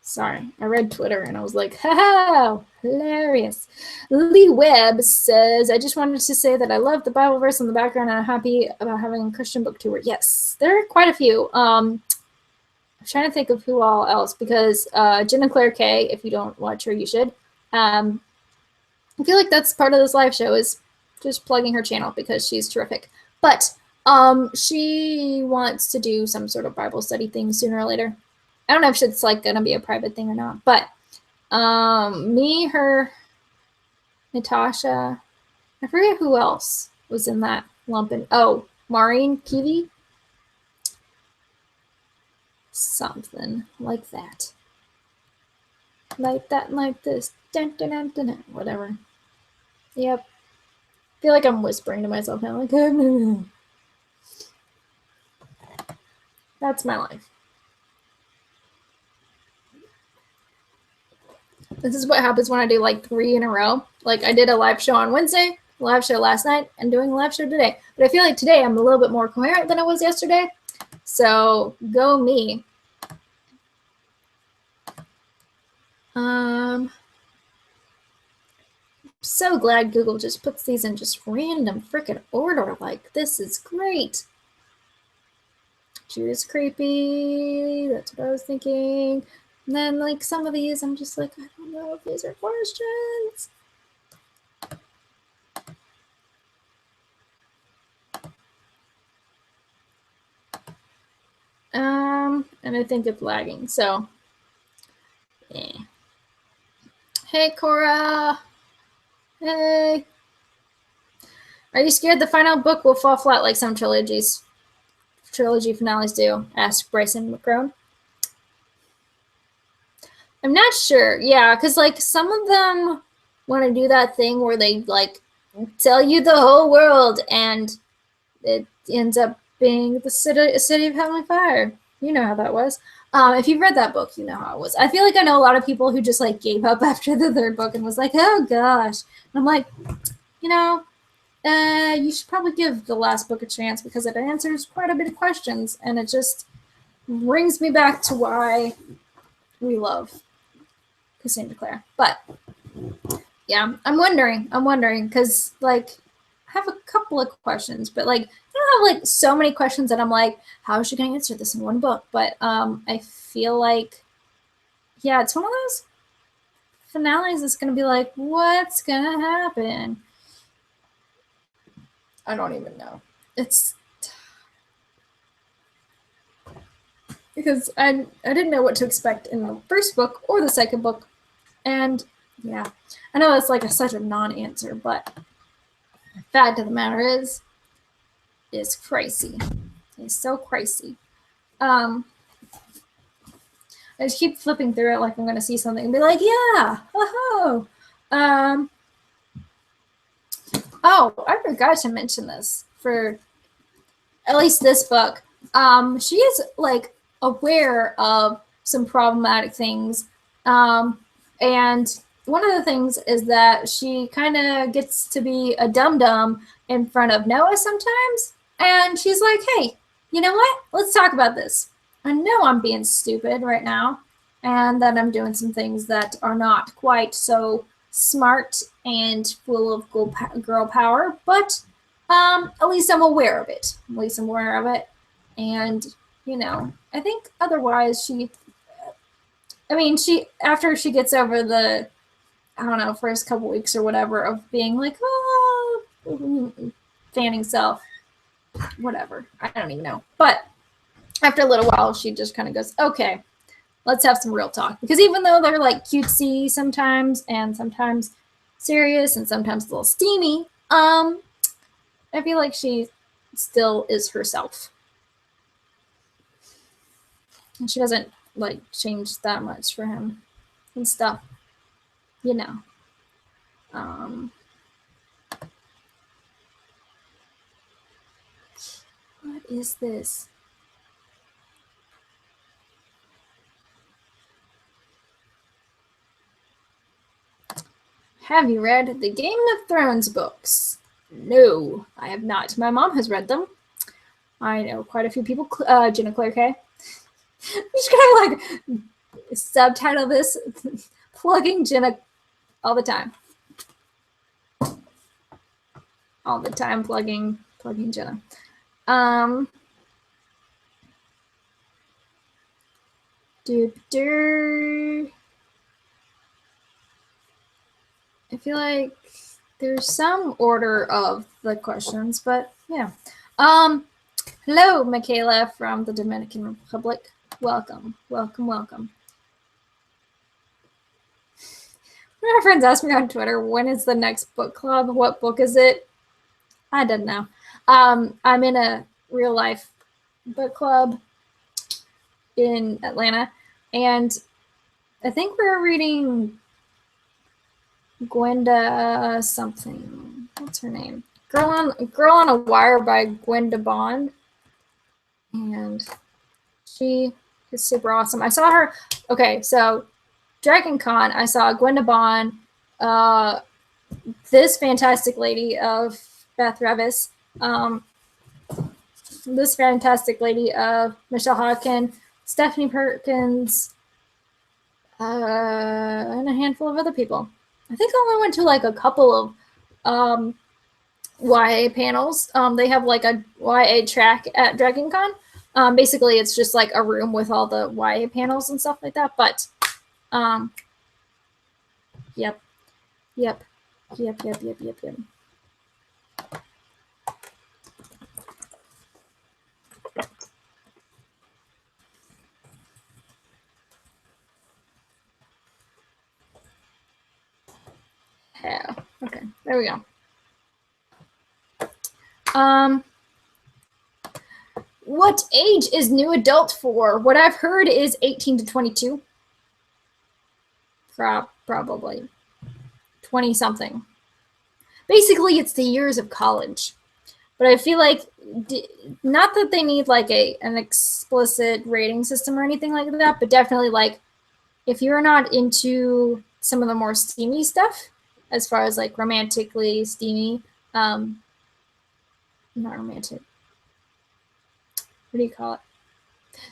Sorry, I read Twitter and I was like, ha, hilarious. Lee Webb says, I just wanted to say that I love the Bible verse in the background and I'm happy about having a Christian book tour. Yes, there are quite a few. I'm trying to think of who all else, because Jen and Claire K, if you don't watch her, you should. I feel like that's part of this live show, is just plugging her channel because she's terrific. But she wants to do some sort of Bible study thing sooner or later. I don't know if it's like gonna be a private thing or not, but me, her, Natasha, I forget who else was in that lump. Oh, Maureen Peavy, something like that, like this, dun, dun, dun, dun, dun, whatever. Yep. I feel like I'm whispering to myself now, like, that's my life. This is what happens when I do like 3 in a row. Like I did a live show on Wednesday, live show last night and doing a live show today. But I feel like today I'm a little bit more coherent than I was yesterday. So go me. So glad Google just puts these in just random freaking order. Like, this is great. Judas creepy. That's what I was thinking. And then, like, some of these, I'm just like, I don't know if these are questions. And I think it's lagging. So, yeah. Hey, Cora. Hey. Are you scared the final book will fall flat like some trilogy finales do? Asked Bryson McCrone. I'm not sure. Yeah, because like some of them want to do that thing where they like tell you the whole world and it ends up being the city of Heavenly Fire. You know how that was. If you've read that book, you know how it was. I feel like I know a lot of people who just like gave up after the third book and was like, oh gosh. And I'm like, you know, you should probably give the last book a chance because it answers quite a bit of questions and it just brings me back to why we love Cassandra Clare. But yeah, I'm wondering because like I have a couple of questions, but like I don't have like so many questions that I'm like, how is she gonna answer this in one book? But I feel like yeah, it's one of those finales that's gonna be like, what's gonna happen? I don't even know. It's because I didn't know what to expect in the first book or the second book, and yeah, I know it's like such a non-answer, but the fact of the matter is crazy. It's so crazy. I just keep flipping through it like I'm gonna see something and be like, yeah, oh. Oh, I forgot to mention this for at least this book. She is like aware of some problematic things. And one of the things is that she kind of gets to be a dum-dum in front of Noah sometimes. And she's like, hey, you know what? Let's talk about this. I know I'm being stupid right now and that I'm doing some things that are not quite so smart and full of girl power, but at least I'm aware of it. At least I'm aware of it. And, you know, I think otherwise she, after she gets over the, I don't know, first couple weeks or whatever of being like, oh, fanning self, whatever. I don't even know. But after a little while, she just kind of goes, okay, let's have some real talk. Because even though they're like cutesy sometimes and sometimes serious and sometimes a little steamy, I feel like she still is herself. And she doesn't like change that much for him and stuff, you know. What is this? Have you read the Game of Thrones books? No, I have not. My mom has read them. I know quite a few people. Jenna Claire K. I'm just gonna like subtitle this plugging Jenna all the time. All the time plugging Jenna. I feel like there's some order of the questions, but yeah. Hello, Michaela from the Dominican Republic. Welcome, welcome, welcome. One of my friends asked me on Twitter, when is the next book club? What book is it? I don't know. I'm in a real life book club in Atlanta, and I think we're reading Gwenda something. What's her name? Girl on a Wire by Gwenda Bond. And she is super awesome. I saw her. Okay, so Dragon Con, I saw Gwenda Bond, this fantastic lady of Beth Revis, this fantastic lady of Michelle Hodkin, Stephanie Perkins, and a handful of other people. I think I only went to like a couple of YA panels. They have like a YA track at DragonCon. Basically, it's just like a room with all the YA panels and stuff like that. But, yep. Yeah. Okay, there we go. What age is new adult for? What I've heard is 18 to 22. Probably 20 something. Basically, it's the years of college. But I feel like, not that they need like an explicit rating system or anything like that, but definitely like if you're not into some of the more steamy stuff, as far as like romantically steamy, not romantic. What do you call it?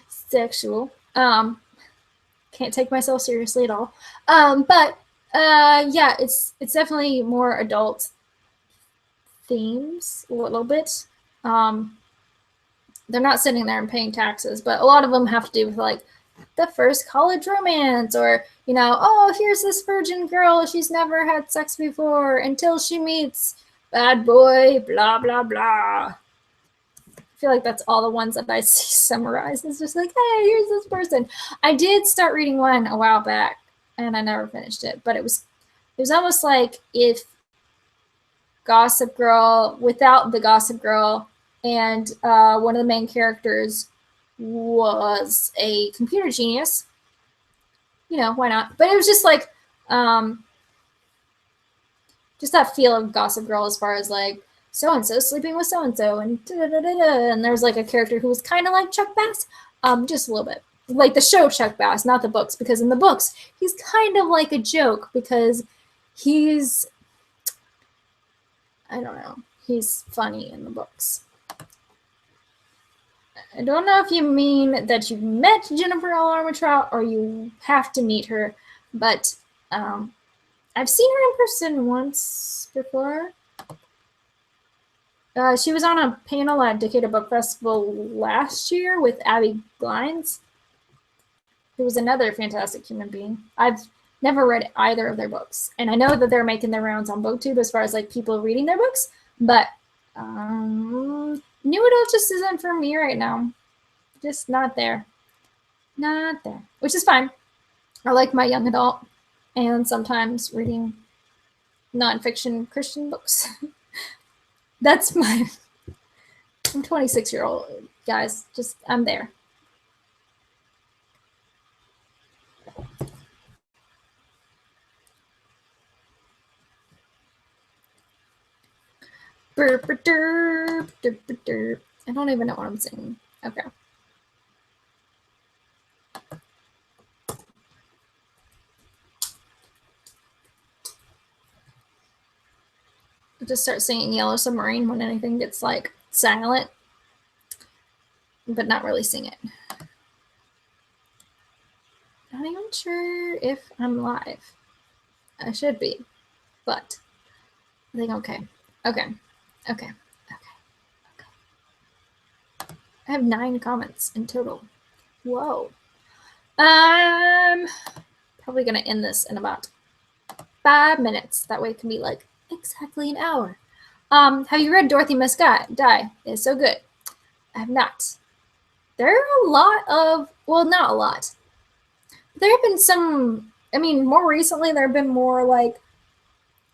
Sexual. Can't take myself seriously at all. But yeah, it's definitely more adult themes a little bit. They're not sitting there and paying taxes, but a lot of them have to do with like the first college romance, or oh, here's this virgin girl, she's never had sex before until she meets bad boy, blah blah blah. I feel like that's all the ones that I see summarized. It's just like, hey, here's this person. I did start reading one a while back, and I never finished it, but it was almost like if Gossip Girl without the Gossip Girl, and one of the main characters was a computer genius. Why not? But it was just like, just that feel of Gossip Girl as far as like so-and-so sleeping with so-and-so, and and there's like a character who was kind of like Chuck Bass, just a little bit. Like the show Chuck Bass, not the books, because in the books, he's kind of like a joke because he's, I don't know, he's funny in the books. I don't know if you mean that you've met Jennifer L. Armentrout or you have to meet her, but I've seen her in person once before. She was on a panel at Decatur Book Festival last year with Abby Glines, who was another fantastic human being. I've never read either of their books, and I know that they're making their rounds on BookTube as far as like people reading their books, but new adult just isn't for me right now. Just not there. Not there. Which is fine. I like my young adult and sometimes reading nonfiction Christian books. That's I'm 26-year-old, guys. Just, I'm there. I don't even know what I'm singing. Okay. I'll just start singing Yellow Submarine when anything gets like silent, but not really sing it. Not even sure if I'm live. I should be, but I think okay. Okay. I have 9 comments in total. Whoa. Probably gonna end this in about 5 minutes. That way it can be like exactly an hour. Have you read Dorothy Must Die? It's so good. I have not. There are a lot of, well, not a lot. There have been some, more recently there have been more like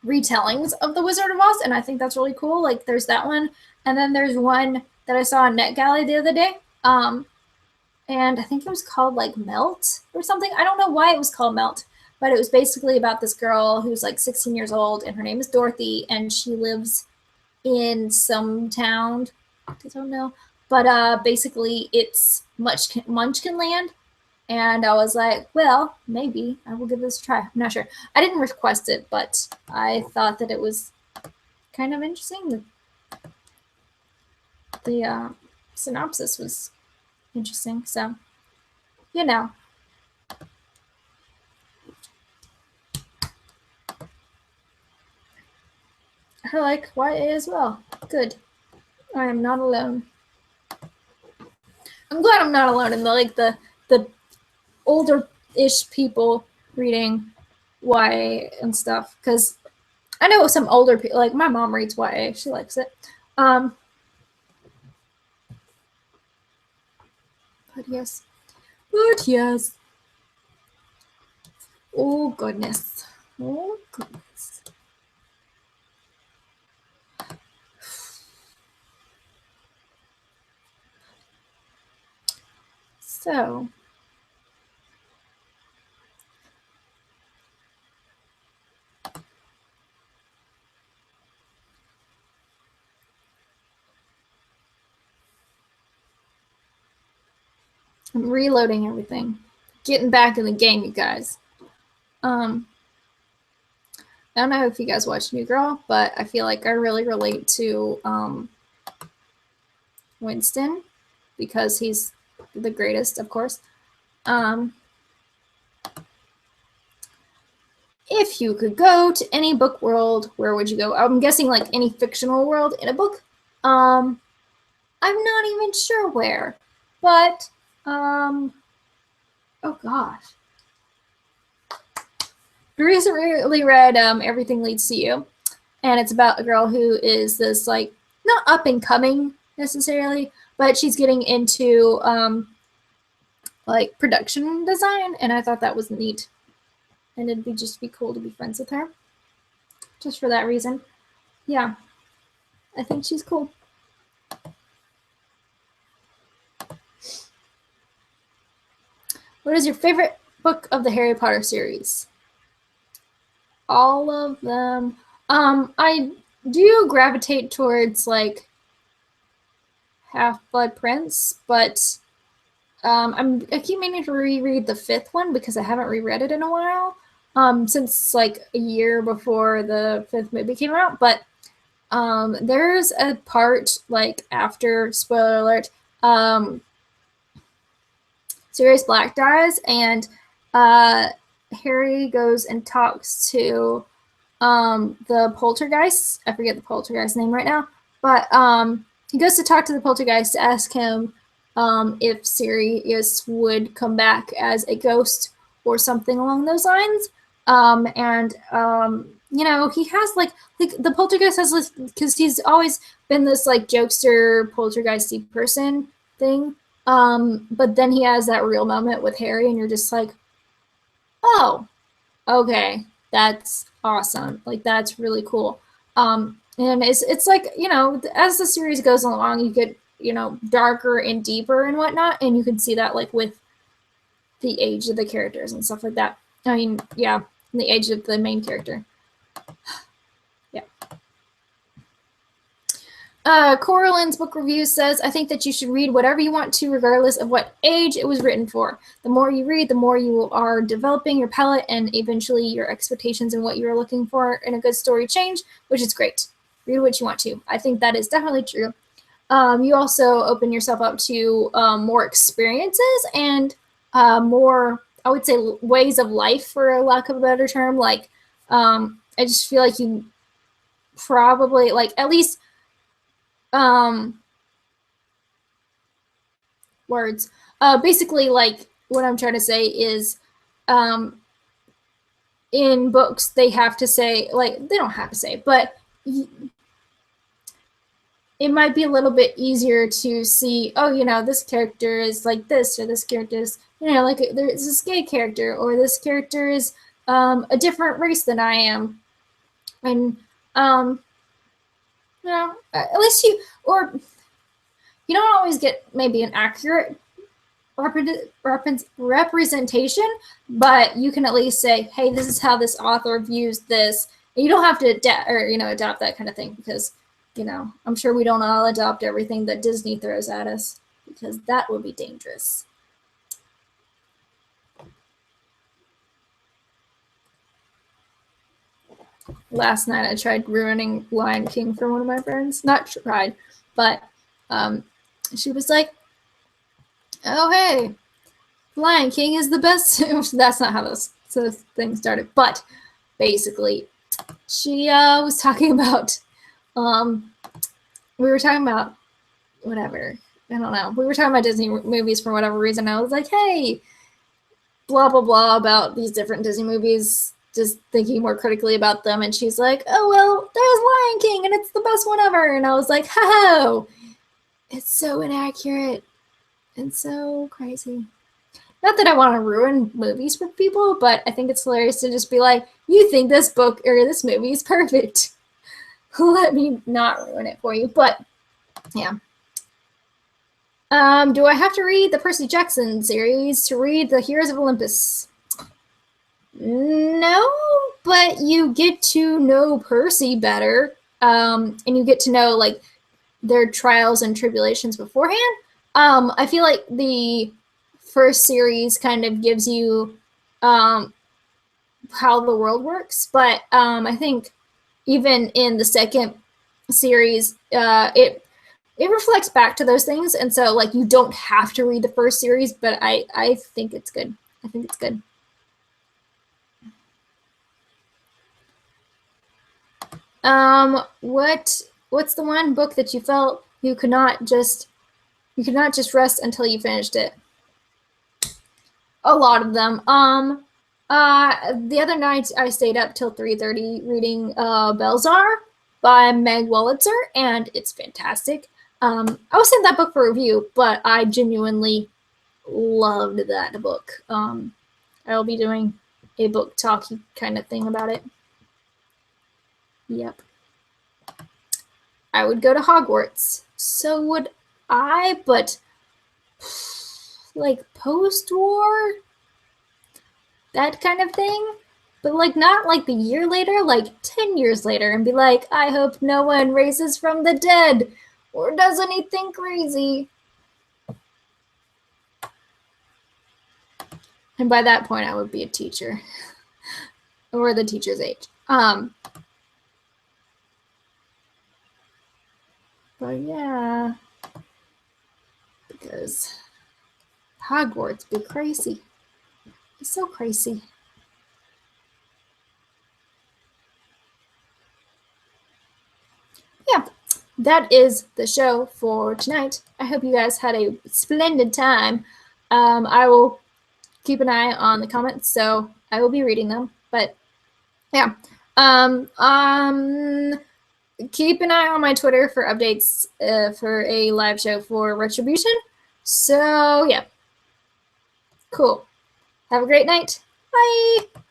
retellings of The Wizard of Oz, and I think that's really cool. Like there's that one, and then there's one that I saw on NetGalley the other day, and I think it was called like Melt or something. I don't know why it was called Melt, but it was basically about this girl who's like 16 years old, and her name is Dorothy, and she lives in some town, I don't know, but basically it's Munchkin Land, And I was like, well, maybe I will give this a try. I'm not sure. I didn't request it, but I thought that it was kind of interesting. The synopsis was interesting. So, you know, I like YA as well. Good. I am not alone. I'm glad I'm not alone in the older-ish people reading YA and stuff, because I know some older people, like my mom reads YA. She likes it. But yes. But yes. Oh, goodness. Oh, goodness. So, I'm reloading everything. Getting back in the game, you guys. I don't know if you guys watch New Girl, but I feel like I really relate to Winston, because he's the greatest, of course. If you could go to any book world, where would you go? I'm guessing like any fictional world in a book. I'm not even sure where, but oh gosh. I recently read Everything Leads to You, and it's about a girl who is this, like, not up and coming necessarily, but she's getting into like production design, and I thought that was neat, and it'd be cool to be friends with her, just for that reason. Yeah, I think she's cool. What is your favorite book of the Harry Potter series? All of them. I do gravitate towards like Half-Blood Prince, but I keep meaning to reread the fifth one because I haven't reread it in a while. Since like a year before the fifth movie came out. But there's a part, like, after, spoiler alert, Sirius Black dies, and Harry goes and talks to the poltergeist. I forget the poltergeist's name right now, but he goes to talk to the poltergeist to ask him if Sirius would come back as a ghost or something along those lines. You know, he has like the poltergeist has this, because he's always been this like jokester poltergeisty person thing. But then he has that real moment with Harry, and you're just like, oh, okay, that's awesome. Like, that's really cool. And it's like, you know, as the series goes along, you get, you know, darker and deeper and whatnot, and you can see that like with the age of the characters and stuff like that. I mean, yeah, the age of the main character. Yeah. Coraline's book review says, I think that you should read whatever you want to, regardless of what age it was written for. The more you read, the more you are developing your palette, and eventually your expectations and what you're looking for in a good story change, which is great. Read what you want to. I think that is definitely true. You also open yourself up to more experiences and more, I would say, ways of life, for lack of a better term. Like, I just feel like you probably, like, at least words. Basically, like, what I'm trying to say is, in books, they have to say, like, they don't have to say, but it might be a little bit easier to see, oh, you know, this character is like this, or this character is, you know, like, there's this gay character, or this character is a different race than I am. And, you know, at least or you don't always get maybe an accurate representation, but you can at least say, hey, this is how this author views this. And you don't have to adopt that kind of thing, because, you know, I'm sure we don't all adopt everything that Disney throws at us, because that would be dangerous. last night I tried ruining Lion King for one of my friends. Not tried, but she was like, "Oh hey, Lion King is the best." That's not how this thing started, but basically, she was talking about. We were talking about whatever. I don't know. We were talking about Disney movies for whatever reason. I was like, "Hey, blah blah blah about these different Disney movies." Just thinking more critically about them, and she's like, "Oh well, there's Lion King, and it's the best one ever." And I was like, "Ho, it's so inaccurate and so crazy." Not that I want to ruin movies for people, but I think it's hilarious to just be like, "You think this book or this movie is perfect? Let me not ruin it for you." But yeah. Do I have to read the Percy Jackson series to read the Heroes of Olympus? No, but you get to know Percy better, and you get to know like their trials and tribulations beforehand. I feel like the first series kind of gives you how the world works, but I think even in the second series, it reflects back to those things, and so like you don't have to read the first series, but I think it's good. I think it's good. What's the one book that you felt you could not just rest until you finished it? A lot of them. The other night I stayed up till 3:30 reading Belzar by Meg Wolitzer, and it's fantastic. I was sent that book for review, but I genuinely loved that book. I'll be doing a book talky kind of thing about it. Yep. I would go to Hogwarts. So would I, but like post-war, that kind of thing. But like not like the year later, like 10 years later, and be like, "I hope no one raises from the dead or does anything crazy." And by that point, I would be a teacher or the teacher's age. But yeah, because Hogwarts be crazy. It's so crazy. Yeah, that is the show for tonight. I hope you guys had a splendid time. I will keep an eye on the comments, so I will be reading them. But yeah, keep an eye on my Twitter for updates for a live show for Retribution. So yeah, cool. Have a great night. Bye.